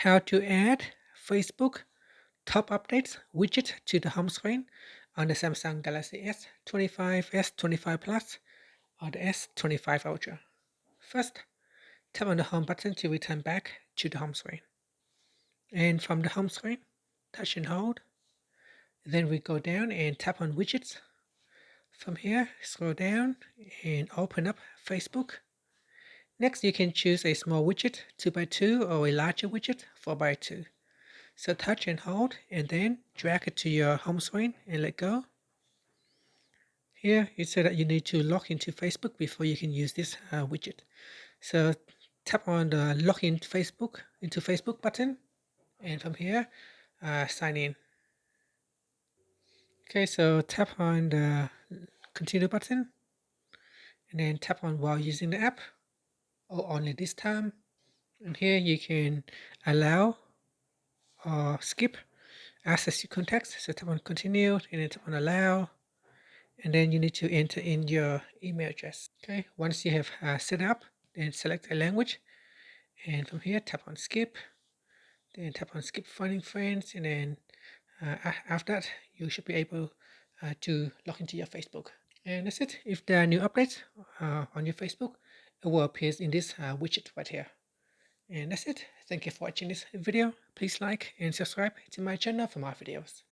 How to add Facebook top updates widget to the home screen on the Samsung Galaxy S25, S25 Plus, or the S25 Ultra. First, tap on the home button to return back to the home screen. And from the home screen, touch and hold. Then we go down and tap on widgets. From here, scroll down and open up Facebook. Next, you can choose a small widget 2x2 or a larger widget 4x2. So touch and hold and then drag it to your home screen and let go. Here it said that you need to log into Facebook before you can use this widget. So tap on the login into Facebook button, and from here sign in. Okay, so tap on the continue button and then tap on while using the app or only this time. And here you can allow or skip access to contacts. So tap on continue and then tap on allow, and then you need to enter in your email address. Okay, once you have set up, then select a language, and from here tap on skip, then tap on skip finding friends, and then after that you should be able to log into your Facebook. And that's it. If there are new updates on your Facebook, it will appear in this widget right here. And that's it. Thank you for watching this video. Please like and subscribe to my channel for more videos.